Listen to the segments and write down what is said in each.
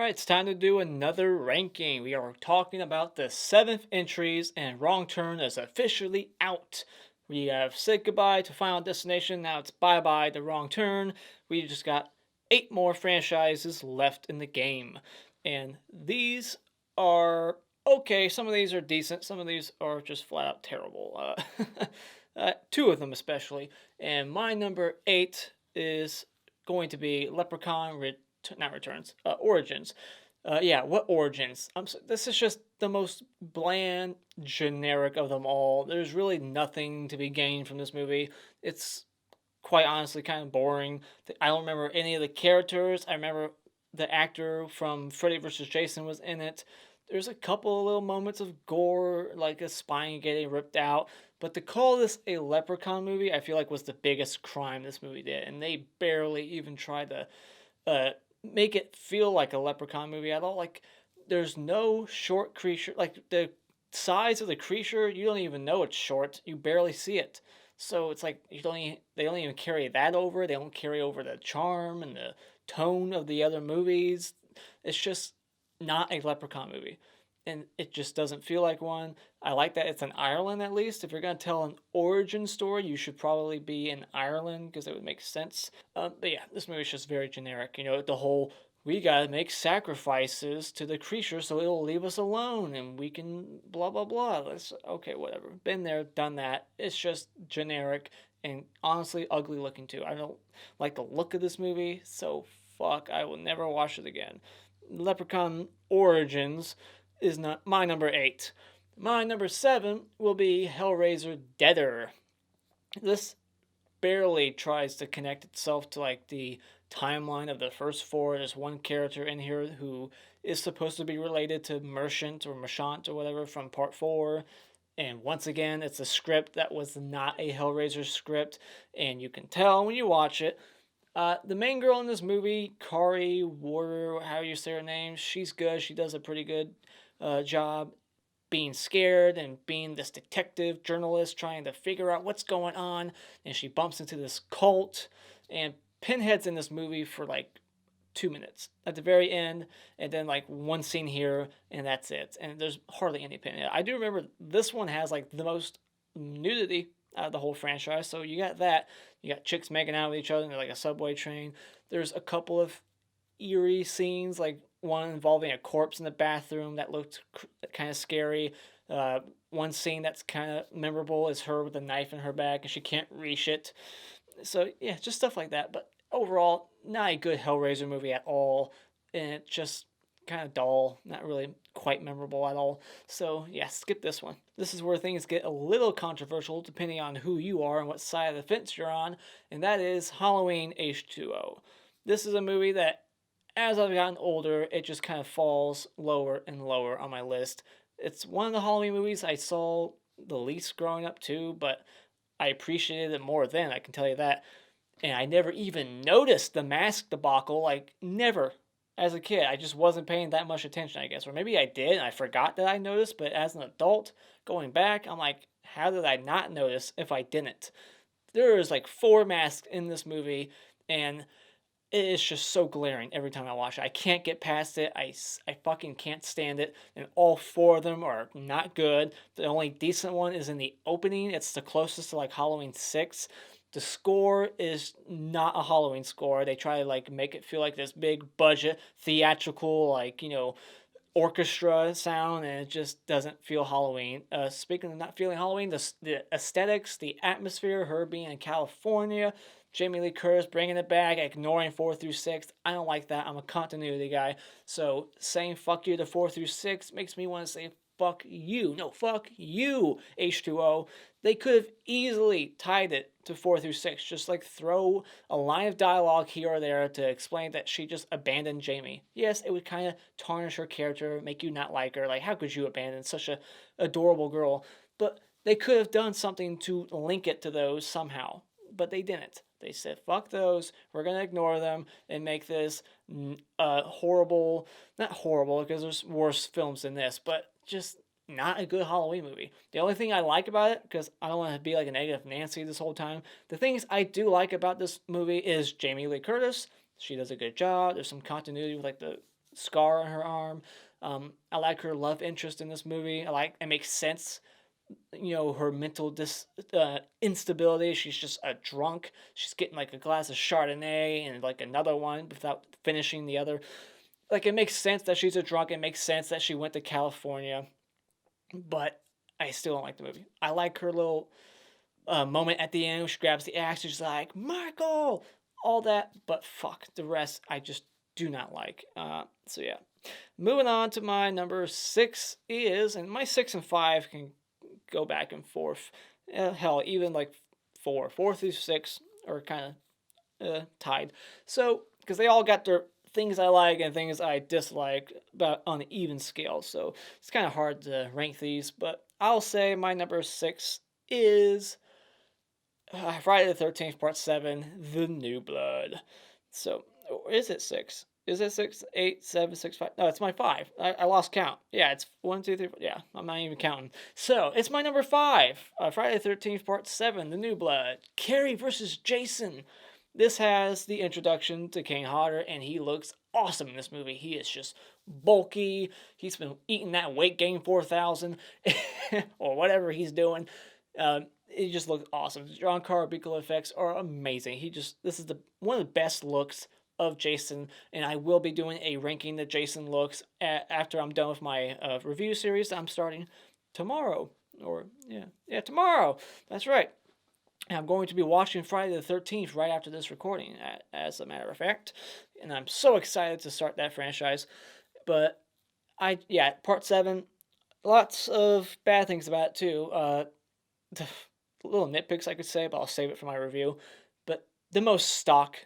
Alright, it's time to do another ranking. We are talking about the 7th entries, and Wrong Turn is officially out. We have said goodbye to Final Destination, now it's bye bye to Wrong Turn. We just got 8 more franchises left in the game. And these are okay, some of these are decent, some of these are just flat out terrible. Two of them especially. And my number 8 is going to be not Returns, Origins. Yeah, what Origins? This is just the most bland, generic of them all. There's really nothing to be gained from this movie. It's quite honestly kind of boring. I don't remember any of the characters. I remember the actor from Freddy vs. Jason was in it. There's a couple of little moments of gore, like a spine getting ripped out. But to call this a Leprechaun movie, I feel like was the biggest crime this movie did. And they barely even tried to uh, make it feel like a Leprechaun movie at all. Like, there's no short creature. Like, the size of the creature, you don't even know it's short. You barely see it. So it's like they don't even carry that over. They don't carry over the charm and the tone of the other movies. It's just not a Leprechaun movie. And it just doesn't feel like one. I like that it's in Ireland at least. If you're going to tell an origin story, you should probably be in Ireland because it would make sense. But yeah, this movie is just very generic. You know, the whole we gotta make sacrifices to the creature so it'll leave us alone and we can blah blah blah. Okay, whatever. Been there, done that. It's just generic and honestly ugly looking too. I don't like the look of this movie, so fuck, I will never watch it again. Leprechaun Origins is not my number 8. My number 7 will be Hellraiser Deader. This barely tries to connect itself to like the timeline of the first four. There's one character in here who is supposed to be related to Merchant or Merchant or whatever from part 4. And once again, it's a script that was not a Hellraiser script, and you can tell when you watch it. The main girl in this movie, Kari Warder, how you say her name, she's good. She does a pretty good job being scared and being this detective journalist trying to figure out what's going on. And she bumps into this cult. And Pinhead's in this movie for like 2 minutes at the very end, and then like one scene here, and that's it. And there's hardly any Pinhead. I do remember this one has like the most nudity out of the whole franchise. So you got that. You got chicks making out with each other in like a subway train. There's a couple of eerie scenes, like one involving a corpse in the bathroom that looked kind of scary. One scene that's kind of memorable is her with a knife in her back and she can't reach it. So yeah, just stuff like that. But overall, not a good Hellraiser movie at all, and it just kind of dull, not really quite memorable at all. So yeah, skip this one. This is where things get a little controversial depending on who you are and what side of the fence you're on, and that is Halloween H2O. This is a movie that, as I've gotten older, it just kind of falls lower and lower on my list. It's one of the Halloween movies I saw the least growing up too, but I appreciated it more then, I can tell you that. And I never even noticed the mask debacle, like, never. As a kid, I just wasn't paying that much attention, I guess. Or maybe I did, and I forgot that I noticed, but as an adult, going back, I'm like, how did I not notice if I didn't? There is like 4 masks in this movie, and it is just so glaring every time I watch it. I can't get past it. I fucking can't stand it. And all 4 of them are not good. The only decent one is in the opening. It's the closest to like Halloween 6. The score is not a Halloween score. They try to like make it feel like this big budget theatrical, like, you know, orchestra sound, and it just doesn't feel Halloween. Speaking of not feeling Halloween, the aesthetics, the atmosphere, her being in California, Jamie Lee Curtis bringing it back, ignoring 4 through 6. I don't like that. I'm a continuity guy. So saying fuck you to 4 through 6 makes me want to say fuck you. No, fuck you, H2O. They could have easily tied it to 4 through 6. Just like throw a line of dialogue here or there to explain that she just abandoned Jamie. Yes, it would kind of tarnish her character, make you not like her. Like, how could you abandon such a adorable girl? But they could have done something to link it to those somehow. But they didn't. They said, fuck those, we're going to ignore them and make this horrible, not horrible because there's worse films than this, but just not a good Halloween movie. The only thing I like about it, because I don't want to be like a negative Nancy this whole time, the things I do like about this movie is Jamie Lee Curtis. She does a good job. There's some continuity with like the scar on her arm. I like her love interest in this movie. I like it makes sense. Her mental instability. She's just a drunk. She's getting like a glass of Chardonnay and like another one without finishing the other. Like it makes sense that she's a drunk. It makes sense that she went to California, but I still don't like the movie. I like her little moment at the end where she grabs the axe. She's like, Michael, all that, but fuck the rest. I just do not like. So yeah, moving on to my number 6 is, and my 6 and 5 can go back and forth. Hell, even like 4 through 6 are kind of tied. So because they all got their things I like and things I dislike, but on an even scale. So it's kind of hard to rank these, but I'll say my number 6 is Friday the 13th, Part 7, The New Blood. So, is it 6? Is it 6, 8, 7, 6, 5? No, it's my 5. I lost count. Yeah, it's 1, 2, 3, 4. Yeah, I'm not even counting. So, it's my number 5. Friday the 13th, Part 7, The New Blood. Carrie versus Jason. This has the introduction to Kane Hodder, and he looks awesome in this movie. He is just bulky. He's been eating that weight gain 4,000 or whatever he's doing. It just looks awesome. John Carbico effects are amazing. This is one of the best looks of Jason, and I will be doing a ranking the Jason looks after I'm done with my review series that I'm starting tomorrow. Tomorrow. That's right. And I'm going to be watching Friday the 13th right after this recording, as a matter of fact, and I'm so excited to start that franchise. But Part 7, lots of bad things about it too. Little nitpicks I could say, but I'll save it for my review. But the most stock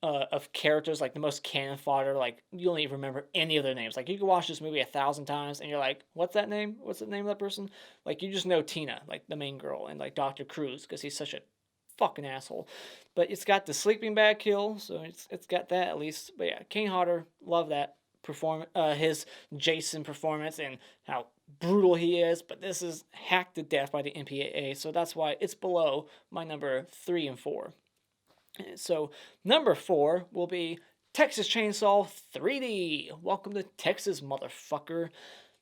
of characters, like the most cannon fodder, like you don't even remember any of their names. Like you can watch this movie 1,000 times and you're like, what's that name? What's the name of that person? Like you just know Tina, like the main girl, and like Dr. Cruz because he's such a fucking asshole. But it's got the sleeping bag kill, so it's got that at least. But yeah, Kane Hodder, love that his Jason performance and how brutal he is, but this is hacked to death by the MPAA, so that's why it's below my number 3 and 4. So number 4 will be Texas Chainsaw 3D. Welcome to Texas, motherfucker.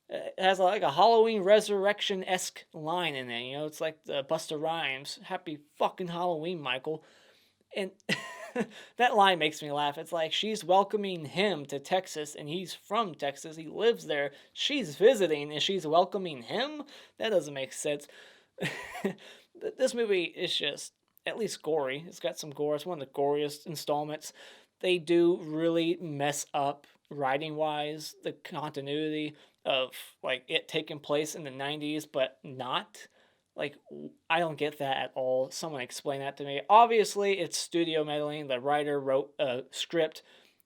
It has like a Halloween Resurrection-esque line in it. It's like the Busta Rhymes. Happy fucking Halloween, Michael. And that line makes me laugh. It's like she's welcoming him to Texas, and he's from Texas. He lives there. She's visiting, and she's welcoming him? That doesn't make sense. This movie is just at least gory. It's got some gore. It's one of the goriest installments. They do really mess up writing-wise the continuity of like it taking place in the 90s, but not. Like, I don't get that at all. Someone explain that to me. Obviously, it's studio meddling. The writer wrote a script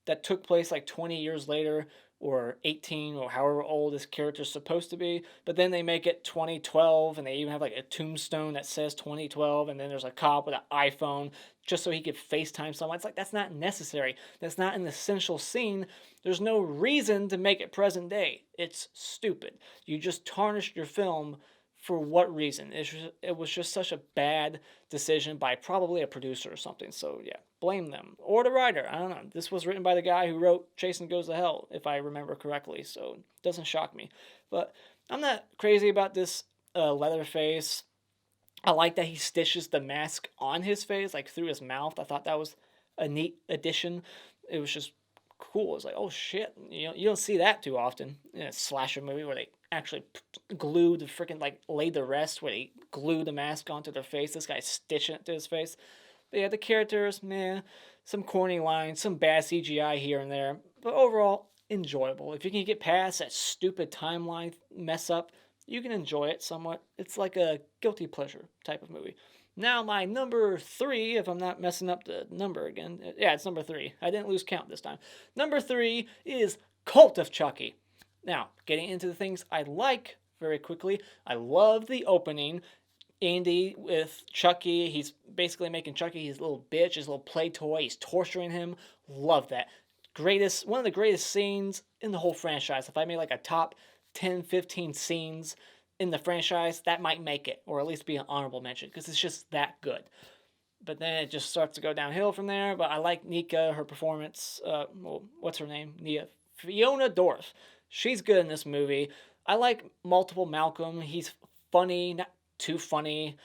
that took place like 20 years later, or 18, or however old this character's supposed to be. But then they make it 2012, and they even have like a tombstone that says 2012, and then there's a cop with an iPhone just so he could FaceTime someone. It's like, that's not necessary. That's not an essential scene. There's no reason to make it present day. It's stupid. You just tarnished your film. For what reason? It was just such a bad decision by probably a producer or something. So yeah, blame them. Or the writer. I don't know. This was written by the guy who wrote Jason Goes to Hell, if I remember correctly. So it doesn't shock me. But I'm not crazy about this Leatherface. I like that he stitches the mask on his face, like through his mouth. I thought that was a neat addition. It was just cool. It's like, oh shit. You don't see that too often in a slasher movie where they actually glue the freaking, like, lay the rest where they glue the mask onto their face. This guy's stitching it to his face. But yeah, the characters, man, some corny lines, some bad CGI here and there, but overall enjoyable. If you can get past that stupid timeline mess up, you can enjoy it somewhat. It's like a guilty pleasure type of movie. Now my number 3, if I'm not messing up the number again. Yeah, it's number 3. I didn't lose count this time. Number 3 is Cult of Chucky. Now, getting into the things I like very quickly, I love the opening. Andy with Chucky, he's basically making Chucky his little bitch, his little play toy, he's torturing him. Love that. One of the greatest scenes in the whole franchise. If I made like a top 10, 15 scenes in the franchise, that might make it, or at least be an honorable mention, because it's just that good. But then it just starts to go downhill from there, but I like Nika, her performance. What's her name? Nia Fiona Dorff. She's good in this movie. I like Multiple Malcolm. He's funny, not too funny,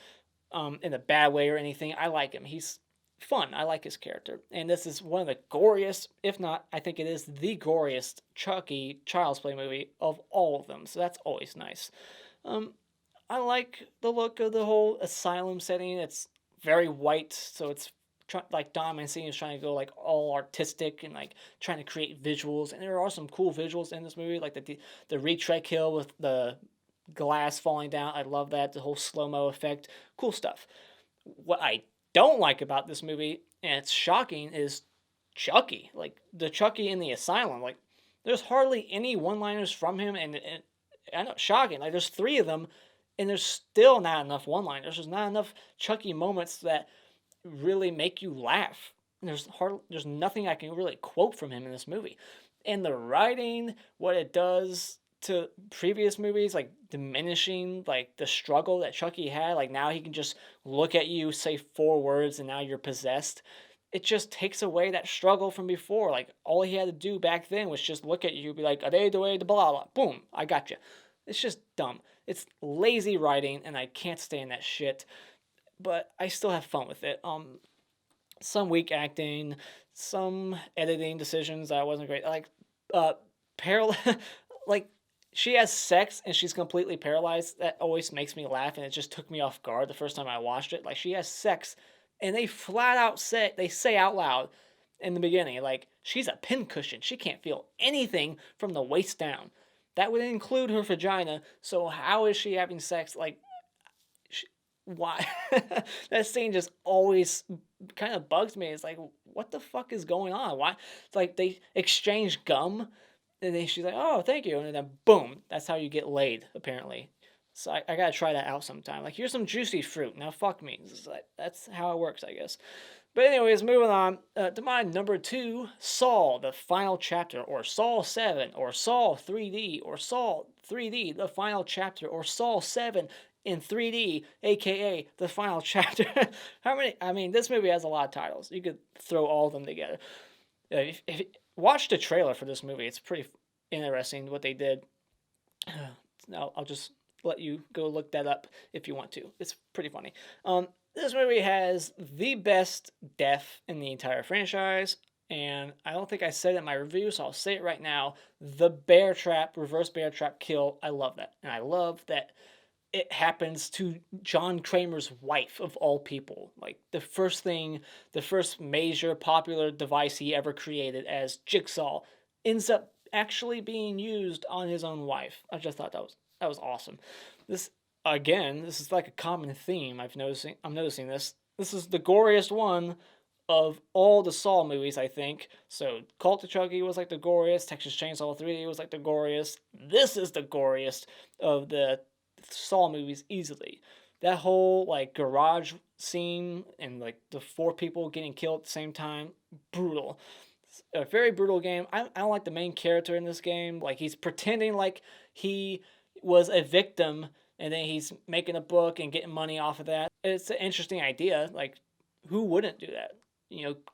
in a bad way or anything. I like him. He's fun. I like his character. And this is one of the goriest, if not, I think it is the goriest Chucky Child's Play movie of all of them. So that's always nice. Um, I like the look of the whole asylum setting. It's very white, so it's like Don Mancini is trying to go like all artistic and like trying to create visuals. And there are some cool visuals in this movie, like the retread kill with the glass falling down. I love that. The whole slow mo effect, cool stuff. What I don't like about this movie, and it's shocking, is Chucky. Like the Chucky in the asylum. Like there's hardly any one liners from him, and I know shocking. Like there's three of them, and there's still not enough one liners. There's not enough Chucky moments that really make you laugh. There's nothing I can really quote from him in this movie. And the writing, what it does to previous movies, like diminishing like the struggle that Chucky had, like now he can just look at you, say 4 words, and now you're possessed. It just takes away that struggle from before. Like all he had to do back then was just look at you, be like, "Ade do blah blah," boom, I got you. It's just dumb. It's lazy writing, and I can't stand that shit. But I still have fun with it. Some weak acting, some editing decisions that wasn't great. Like, like she has sex and she's completely paralyzed. That always makes me laugh, and it just took me off guard the first time I watched it. Like she has sex, and they flat out say out loud in the beginning, like she's a pincushion. She can't feel anything from the waist down. That would include her vagina. So how is she having sex? Like, why? That scene just always kind of bugs me. It's like, what the fuck is going on? Why? It's like they exchange gum, and then she's like, "Oh, thank you," and then boom, that's how you get laid, apparently. So I gotta try that out sometime. Like, here's some juicy fruit. Now fuck me. That's how it works, I guess. But anyways, moving on to my number 2, Saw, the final chapter, or Saw 7, or Saw 3D, or Saw 3D, the final chapter, or Saw 7 in 3D, aka the final chapter. How many? I mean, this movie has a lot of titles. You could throw all of them together. If watch the trailer for this movie, it's pretty interesting what they did. Now I'll just let you go look that up if you want to. It's pretty funny. This movie has the best death in the entire franchise, and I don't think I said it in my review, so I'll say it right now. The bear trap, reverse bear trap kill, I love that. And I love that it happens to John Kramer's wife, of all people. Like, the first major popular device he ever created as Jigsaw ends up actually being used on his own wife. I just thought that was awesome. This is like a common theme I'm noticing this. This is the goriest one of all the Saw movies, I think. So Cult of Chucky was like the goriest, Texas Chainsaw 3D was like the goriest. This is the goriest of the Saw movies easily. That whole like garage scene and like the 4 people getting killed at the same time, brutal. It's a very brutal game. I don't like the main character in this game. Like, he's pretending like he was a victim, and then he's making a book and getting money off of that. It's an interesting idea. Like, who wouldn't do that?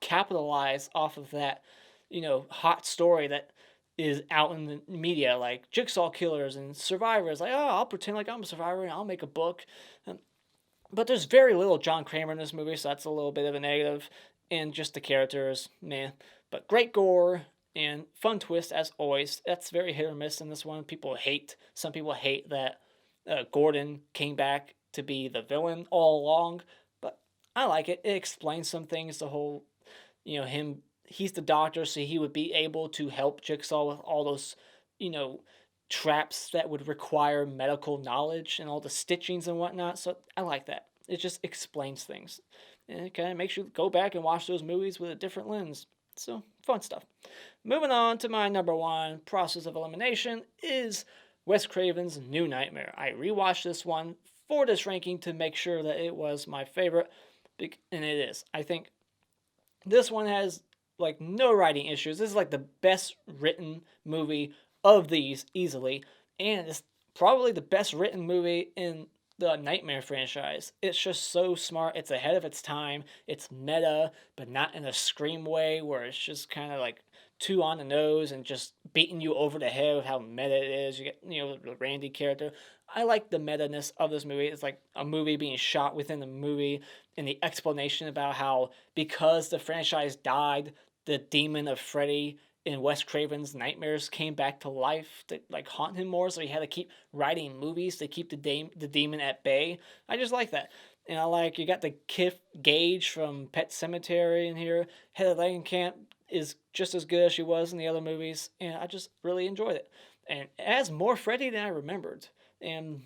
Capitalize off of that, hot story that is out in the media, like Jigsaw killers and survivors. Like, oh, I'll pretend like I'm a survivor and I'll make a book. But there's very little John Kramer in this movie, so that's a little bit of a negative. And just the characters, meh. But great gore and fun twist as always. That's very hit or miss in this one. Some people hate that Gordon came back to be the villain all along, but I like it. It explains some things. The whole, he's the doctor, so he would be able to help Jigsaw with all those, traps that would require medical knowledge and all the stitchings and whatnot. So I like that. It just explains things. And it kind of makes you go back and watch those movies with a different lens. So, fun stuff. Moving on to my number 1 process of elimination is Wes Craven's New Nightmare. I rewatched this one for this ranking to make sure that it was my favorite, and it is. I think this one has like no writing issues. This is like the best written movie of these easily, and it's probably the best written movie in the Nightmare franchise. It's just so smart. It's ahead of its time. It's meta, but not in a Scream way where it's just kind of like too on the nose and just beating you over the head with how meta it is. You get, the Randy character. I like the meta-ness of this movie. It's like a movie being shot within the movie, and the explanation about how because the franchise died, the demon of Freddy in Wes Craven's nightmares came back to life to like haunt him more, so he had to keep writing movies to keep the demon at bay. I just like that. And I like you got the Kif Gage from Pet Cemetery in here. Heather Langenkamp is just as good as she was in the other movies, and I just really enjoyed it. And it has more Freddy than I remembered. And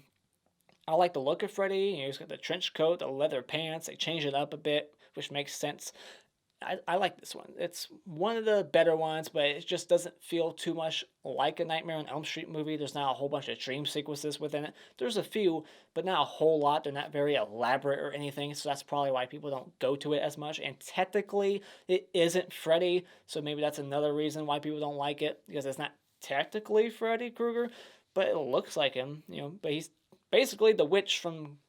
I like the look of Freddy. He's got the trench coat, the leather pants. They changed it up a bit, which makes sense. I like this one. It's one of the better ones, but it just doesn't feel too much like a Nightmare on Elm Street movie. There's not a whole bunch of dream sequences within it. There's a few, but not a whole lot. They're not very elaborate or anything, so that's probably why people don't go to it as much. And technically, it isn't Freddy, so maybe that's another reason why people don't like it, because it's not technically Freddy Krueger, but it looks like him, but he's basically the witch from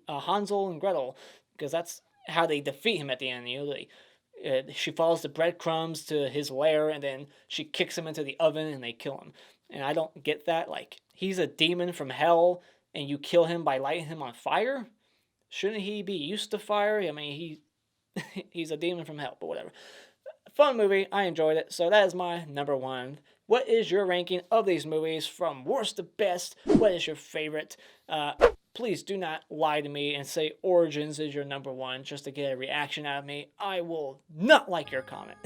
Hansel and Gretel, because that's how they defeat him at the end. She follows the breadcrumbs to his lair, and then she kicks him into the oven, and they kill him. And I don't get that. Like, he's a demon from hell, and you kill him by lighting him on fire? Shouldn't he be used to fire? I mean, he's a demon from hell, but whatever. Fun movie. I enjoyed it. So that is my number one. What is your ranking of these movies from worst to best? What is your favorite? Please do not lie to me and say Origins is your number one just to get a reaction out of me. I will not like your comment.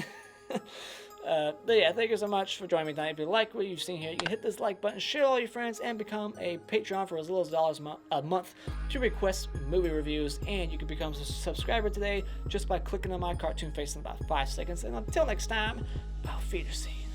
But yeah, thank you so much for joining me tonight. If you like what you've seen here, you can hit this like button, share all your friends, and become a Patreon for as little as $1 a month to request movie reviews. And you can become a subscriber today just by clicking on my cartoon face in about 5 seconds. And until next time, auf Wiedersehen.